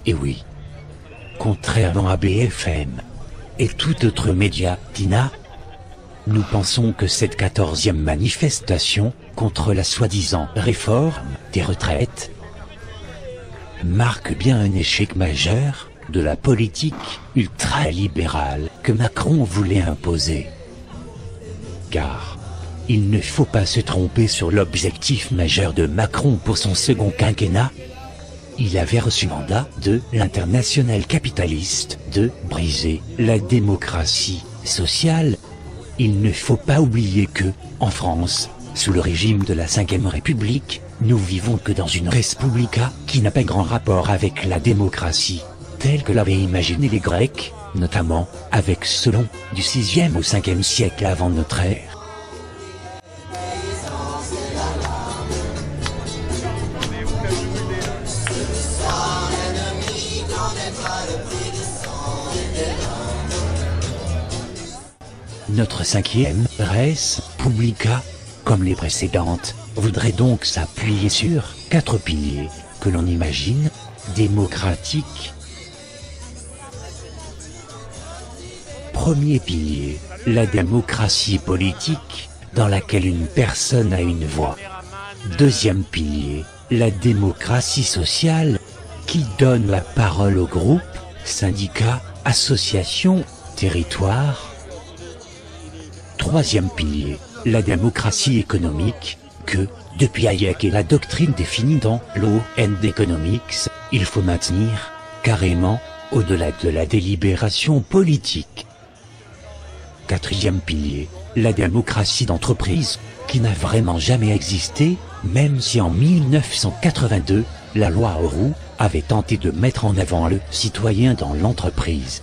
Et oui. Contrairement à BFM et tout autre média, Tina, nous pensons que cette 14e manifestation contre la soi-disant réforme des retraites marque bien un échec majeur de la politique ultralibérale que Macron voulait imposer. Car il ne faut pas se tromper sur l'objectif majeur de Macron pour son second quinquennat. Il avait reçu mandat de l'internationale capitaliste de briser la démocratie sociale. Il ne faut pas oublier que, en France, sous le régime de la Ve République, nous vivons que dans une respublica qui n'a pas grand rapport avec la démocratie, telle que l'avaient imaginé les Grecs, notamment avec Solon, du 6e au 5e siècle avant notre ère. Notre 5e res publica, comme les précédentes, voudrait donc s'appuyer sur 4 piliers que l'on imagine démocratiques. Premier pilier, la démocratie politique, dans laquelle une personne a une voix. Deuxième pilier, la démocratie sociale, qui donne la parole aux groupes, syndicats, associations, territoires. Troisième pilier, la démocratie économique, que, depuis Hayek et la doctrine définie dans Law and Economics, il faut maintenir, carrément, au-delà de la délibération politique. Quatrième pilier, la démocratie d'entreprise, qui n'a vraiment jamais existé, même si en 1982, la loi Auroux avait tenté de mettre en avant le citoyen dans l'entreprise.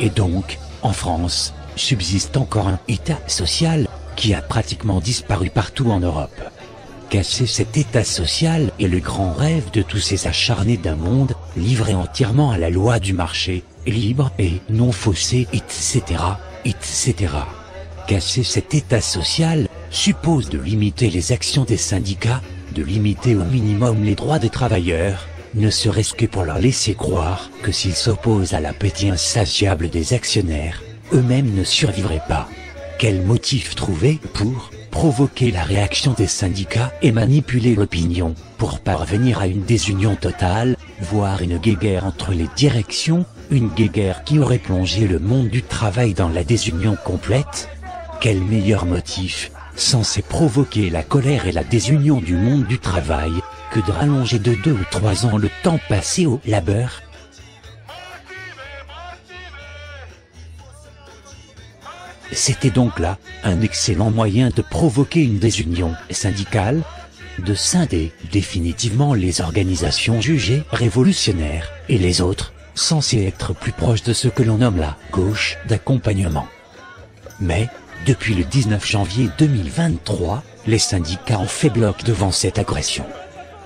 Et donc, en France, subsiste encore un État social qui a pratiquement disparu partout en Europe. Casser cet État social est le grand rêve de tous ces acharnés d'un monde livré entièrement à la loi du marché, libre et non faussé, etc., etc. Casser cet État social suppose de limiter les actions des syndicats, de limiter au minimum les droits des travailleurs, ne serait-ce que pour leur laisser croire que s'ils s'opposent à l'appétit insatiable des actionnaires, eux-mêmes ne survivraient pas. Quel motif trouver pour provoquer la réaction des syndicats et manipuler l'opinion pour parvenir à une désunion totale, voire une guéguerre entre les directions, une guéguerre qui aurait plongé le monde du travail dans la désunion complète? Quel meilleur motif, censé provoquer la colère et la désunion du monde du travail, que de rallonger de 2 ou 3 ans le temps passé au labeur? C'était donc là un excellent moyen de provoquer une désunion syndicale, de scinder définitivement les organisations jugées révolutionnaires, et les autres, censées être plus proches de ce que l'on nomme la gauche d'accompagnement. Mais, depuis le 19 janvier 2023, les syndicats ont fait bloc devant cette agression.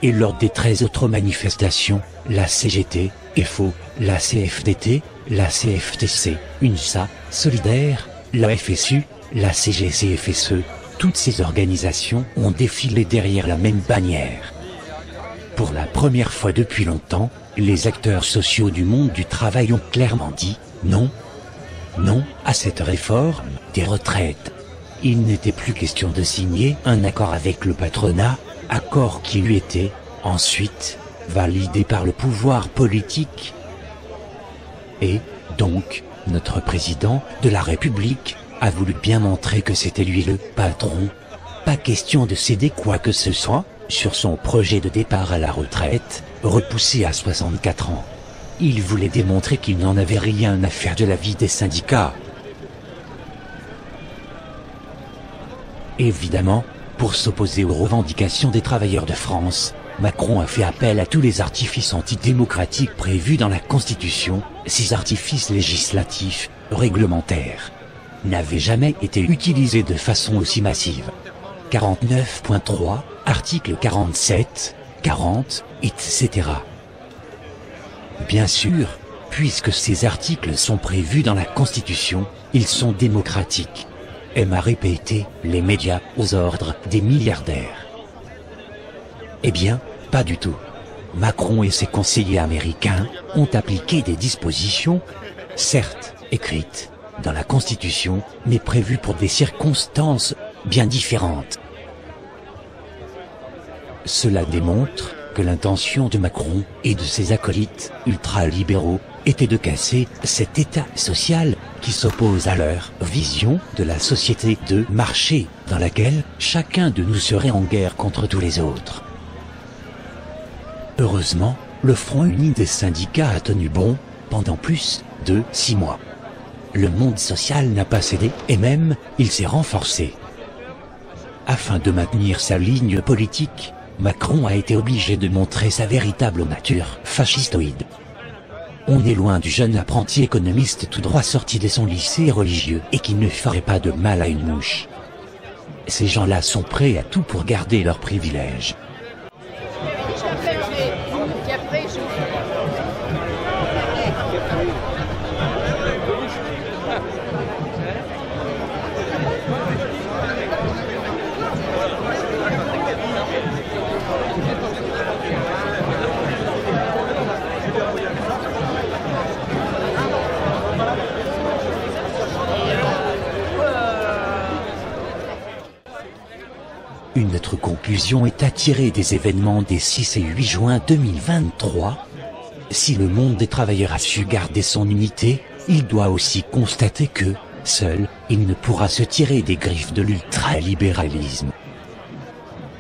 Et lors des 13 autres manifestations, la CGT, FO, la CFDT, la CFTC, UNSA, Solidaire, la FSU, la CGC-FSE, toutes ces organisations ont défilé derrière la même bannière. Pour la première fois depuis longtemps, les acteurs sociaux du monde du travail ont clairement dit non, non à cette réforme des retraites. Il n'était plus question de signer un accord avec le patronat, accord qui lui était, ensuite, validé par le pouvoir politique. Et, donc, notre président de la République a voulu bien montrer que c'était lui le patron. Pas question de céder quoi que ce soit sur son projet de départ à la retraite, repoussé à 64 ans. Il voulait démontrer qu'il n'en avait rien à faire de la vie des syndicats. Évidemment, pour s'opposer aux revendications des travailleurs de France, Macron a fait appel à tous les artifices antidémocratiques prévus dans la Constitution. Ces artifices législatifs, réglementaires, n'avaient jamais été utilisés de façon aussi massive. 49.3, article 47, 40, etc. Bien sûr, puisque ces articles sont prévus dans la Constitution, ils sont démocratiques. Aiment à répéter les médias aux ordres des milliardaires. Eh bien, pas du tout. Macron et ses conseillers américains ont appliqué des dispositions, certes écrites dans la Constitution, mais prévues pour des circonstances bien différentes. Cela démontre que l'intention de Macron et de ses acolytes ultralibéraux était de casser cet état social qui s'oppose à leur vision de la société de marché dans laquelle chacun de nous serait en guerre contre tous les autres. Heureusement, le Front uni des syndicats a tenu bon pendant plus de 6 mois. Le monde social n'a pas cédé et même il s'est renforcé. Afin de maintenir sa ligne politique, Macron a été obligé de montrer sa véritable nature fascistoïde. On est loin du jeune apprenti économiste tout droit sorti de son lycée religieux et qui ne ferait pas de mal à une mouche. Ces gens-là sont prêts à tout pour garder leurs privilèges. Une autre conclusion est à tirer des événements des 6 et 8 juin 2023. Si le monde des travailleurs a su garder son unité, il doit aussi constater que, seul, il ne pourra se tirer des griffes de l'ultralibéralisme.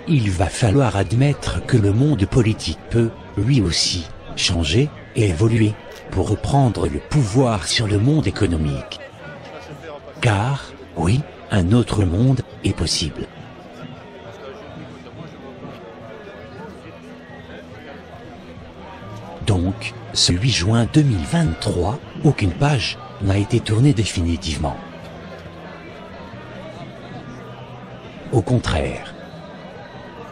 Il va falloir admettre que le monde politique peut, lui aussi, changer et évoluer pour reprendre le pouvoir sur le monde économique. Car, oui, un autre monde est possible. Donc, ce 8 juin 2023, aucune page n'a été tournée définitivement. Au contraire,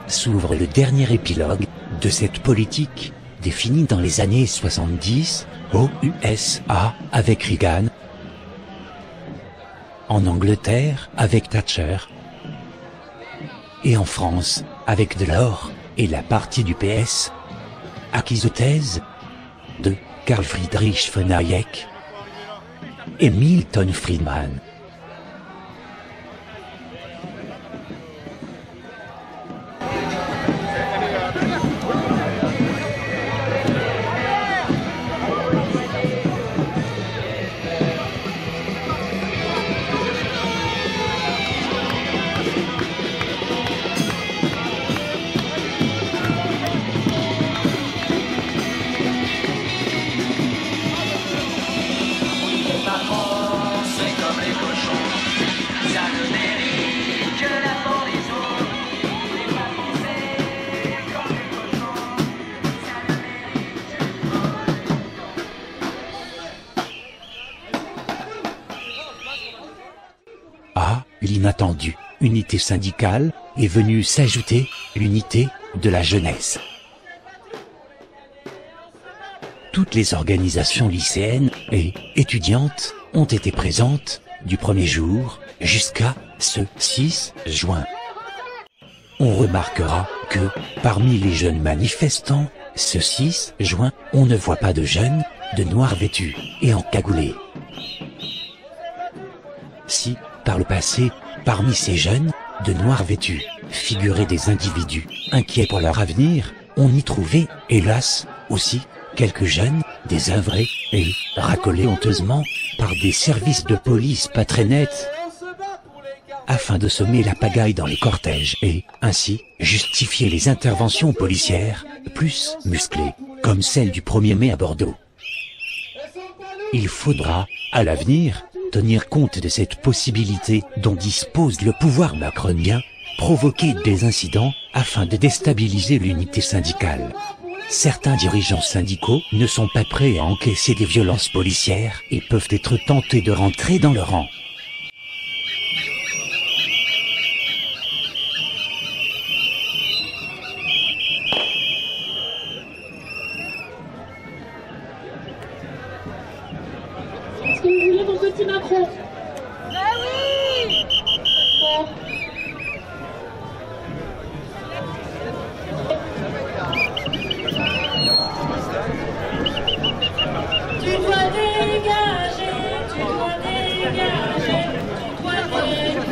s'ouvre le dernier épilogue de cette politique définie dans les années 70 aux USA avec Reagan, en Angleterre avec Thatcher et en France avec Delors et la partie du PS acquise aux thèses de Carl Friedrich von Hayek et Milton Friedman. À l'inattendu, unité syndicale, est venue s'ajouter l'unité de la jeunesse. Toutes les organisations lycéennes et étudiantes ont été présentes du premier jour jusqu'à ce 6 juin. On remarquera que, parmi les jeunes manifestants, ce 6 juin, on ne voit pas de jeunes, de noirs vêtus et encagoulés. Si, par le passé, parmi ces jeunes, de noirs vêtus, figuraient des individus inquiets pour leur avenir, on y trouvait, hélas, aussi, quelques jeunes, désœuvrés et racolés honteusement par des services de police pas très nets, afin de semer la pagaille dans les cortèges et, ainsi, justifier les interventions policières, plus musclées, comme celle du 1er mai à Bordeaux. Il faudra, à l'avenir, tenir compte de cette possibilité dont dispose le pouvoir macronien, provoquer des incidents afin de déstabiliser l'unité syndicale. Certains dirigeants syndicaux ne sont pas prêts à encaisser des violences policières et peuvent être tentés de rentrer dans leur rang. Est-ce que vous voulez mon petit Macron? Ah oui! Bon. dégager, tu dois dégager, tu dois dégager.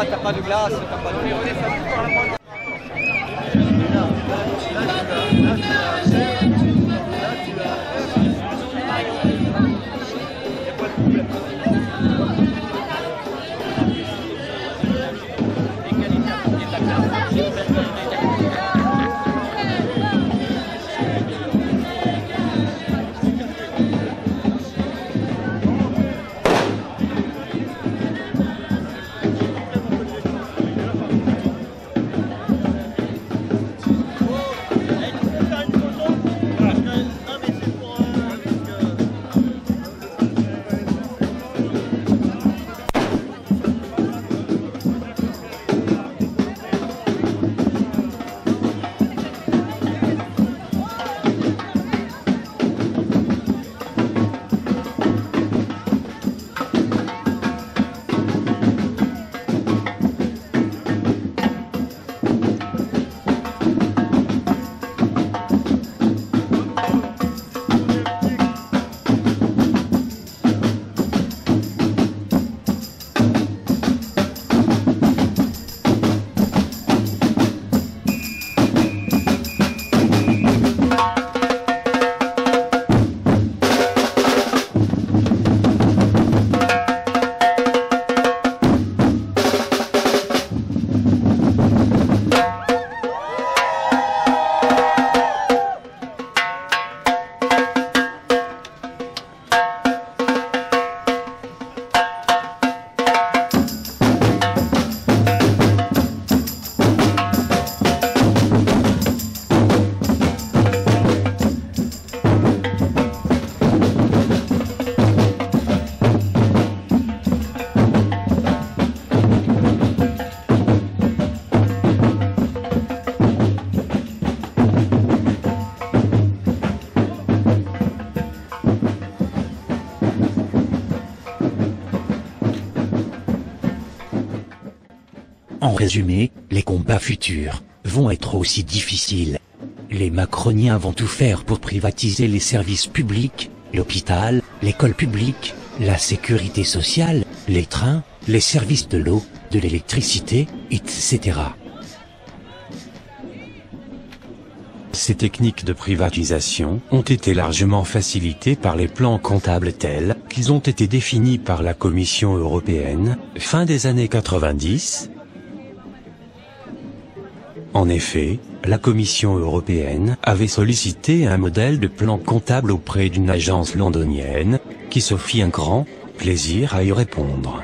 T'as pas de glace, t'as pas de... En résumé, les combats futurs vont être aussi difficiles. Les macroniens vont tout faire pour privatiser les services publics, l'hôpital, l'école publique, la sécurité sociale, les trains, les services de l'eau, de l'électricité, etc. Ces techniques de privatisation ont été largement facilitées par les plans comptables tels qu'ils ont été définis par la Commission européenne, fin des années 90. En effet, la Commission européenne avait sollicité un modèle de plan comptable auprès d'une agence londonienne, qui se fit un grand plaisir à y répondre.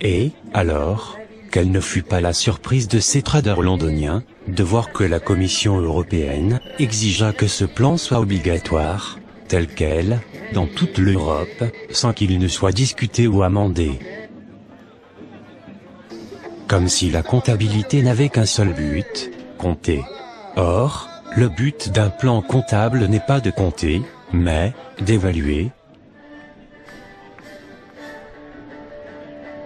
Et, alors, quelle ne fut pas la surprise de ces traders londoniens, de voir que la Commission européenne exigea que ce plan soit obligatoire, tel quel, dans toute l'Europe, sans qu'il ne soit discuté ou amendé. Comme si la comptabilité n'avait qu'un seul but, compter. Or, le but d'un plan comptable n'est pas de compter, mais d'évaluer.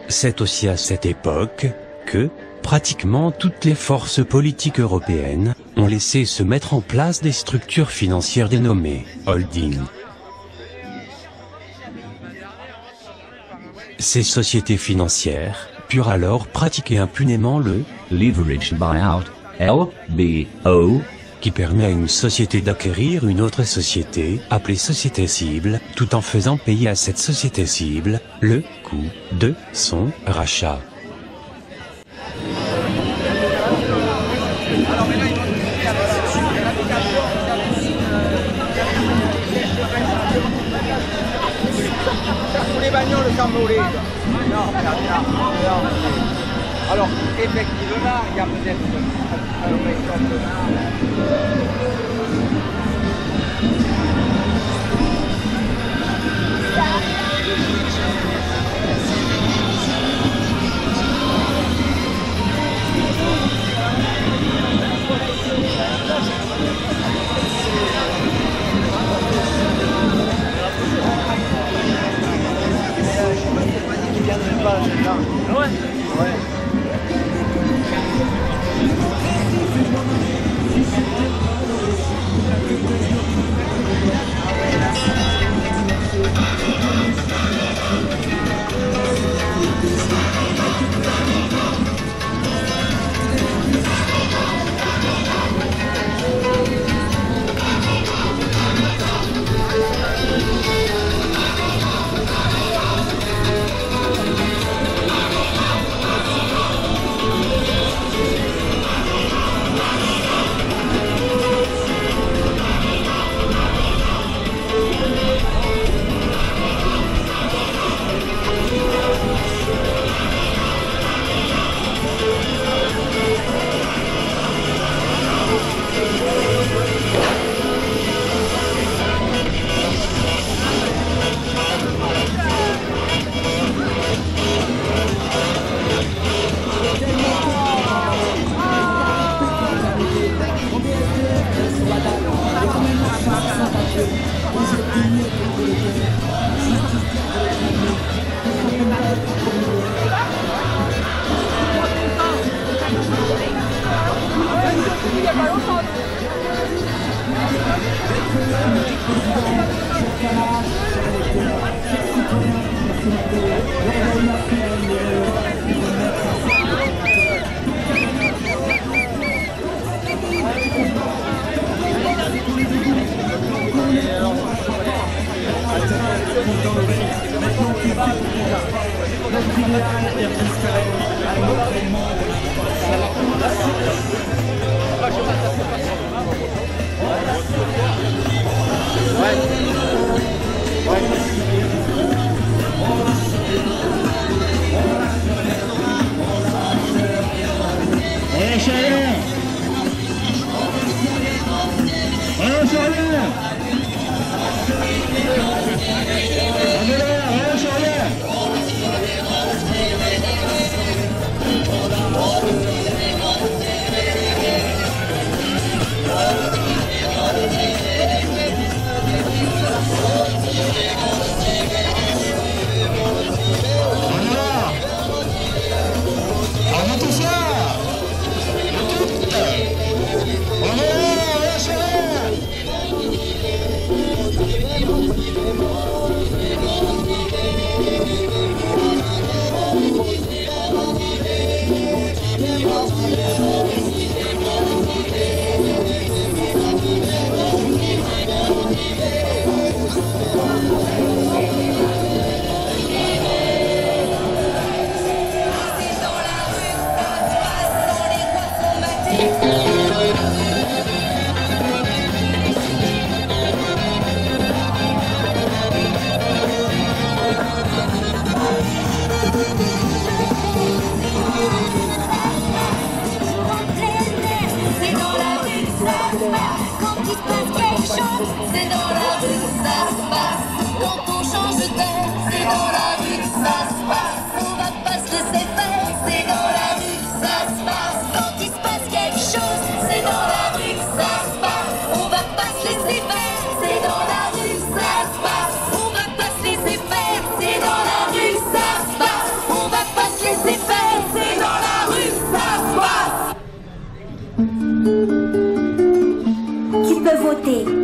C'est aussi à cette époque que, pratiquement toutes les forces politiques européennes ont laissé se mettre en place des structures financières dénommées holding. Ces sociétés financières purent alors pratiquer impunément le leveraged buyout, LBO, qui permet à une société d'acquérir une autre société, appelée société cible, tout en faisant payer à cette société cible le coût de son rachat. Alors, effectivement, il y a peut-être Ah ouais? Ouais. il y a pas longtemps.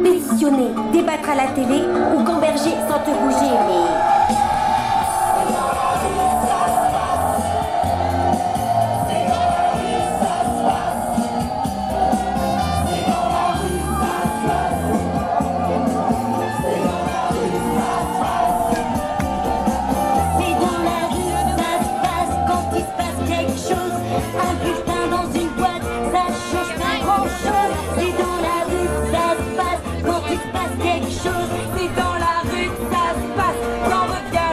Pétitionner, débattre à la télé ou gamberger sans te bouger, mais... C'est dans la rue que ça se passe, quand revient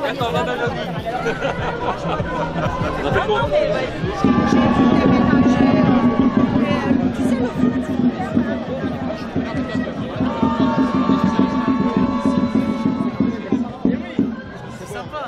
Attends, on va dans le lobby. On a fait quoi? C'est sympa.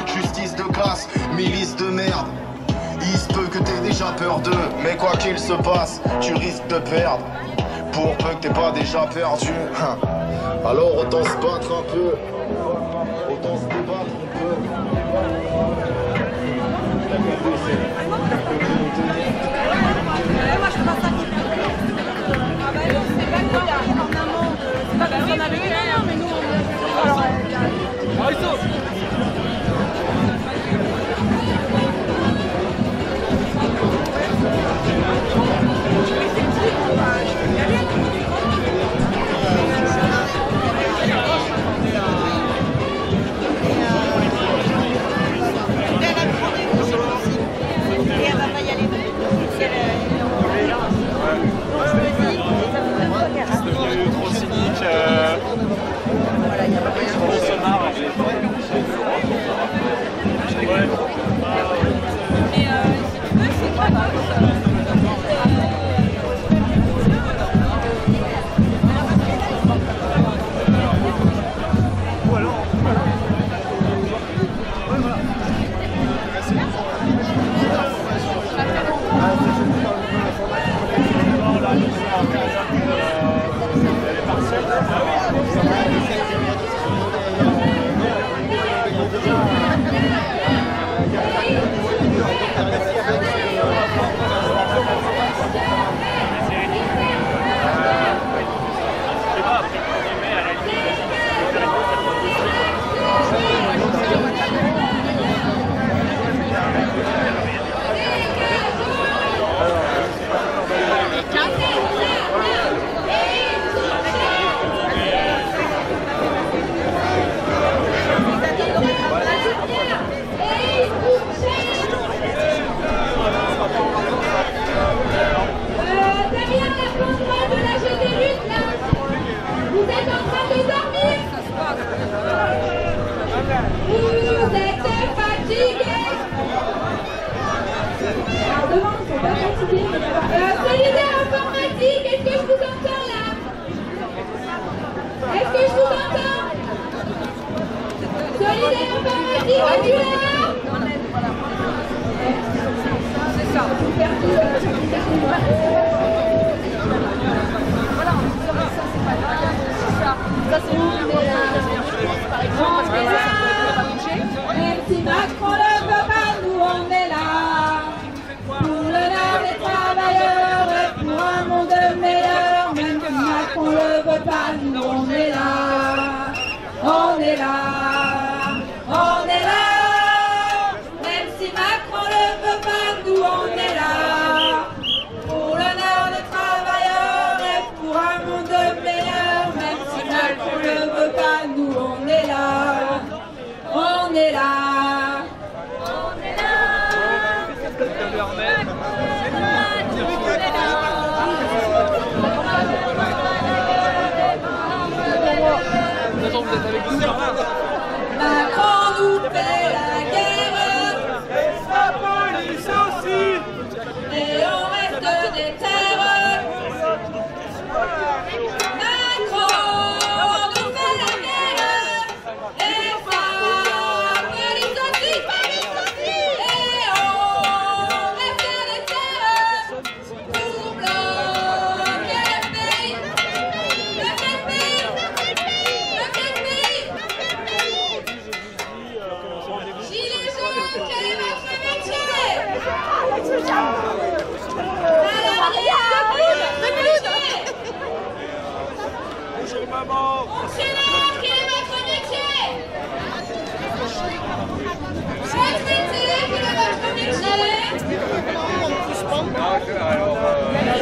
Justice de grâce, milice de merde. Il se peut que t'aies déjà peur d'eux, mais quoi qu'il se passe, tu risques de perdre. Pour peu que t'aies pas déjà perdu, alors autant se battre un peu, autant se débattre un peu. Moi je peux pas ça. Ah bah non, c'est pas quoi, en amont. C'est pas qu'on avait eu, non, mais nous on... Alors, Solidaire informatique, est-ce que je vous entends là? Est-ce que je vous entends? Solidaire informatique, es-tu là? C'est ça. Voilà, ça c'est pas grave, c'est ça. Ça c'est nous, mais là, par exemple, même si Macron le veut pas, nous on est là. Pour l'honneur des travailleurs et pour un monde meilleur, même si Macron le veut pas, nous on est là. On est là. On est là. Même si Macron le veut pas, nous on est là. Pour l'honneur des travailleurs et pour un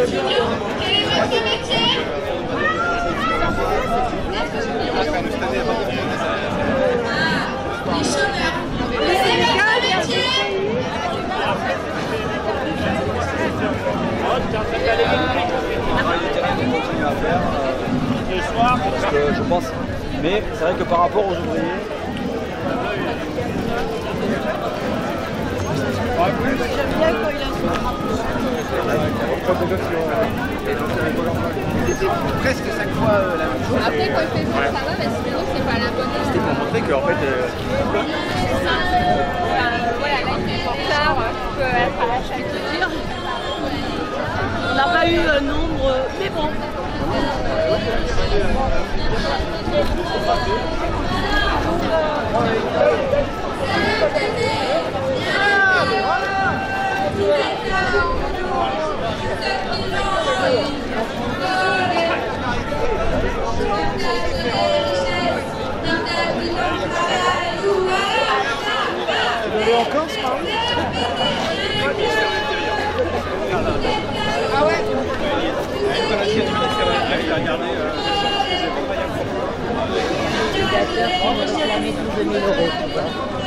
Parce que je pense, mais c'est vrai que par rapport aux ouvriers, C'était presque 5 fois la même chose. Après, quand il fait ça va, mais sinon, c'est pas la bonne. C'était pour montrer qu'en fait. Voilà, là, il est en retard, on peut être à la chaque dire. On n'a pas eu un nombre, mais bon. Encore, c'est pas Ah ouais. La maison de 1000 €.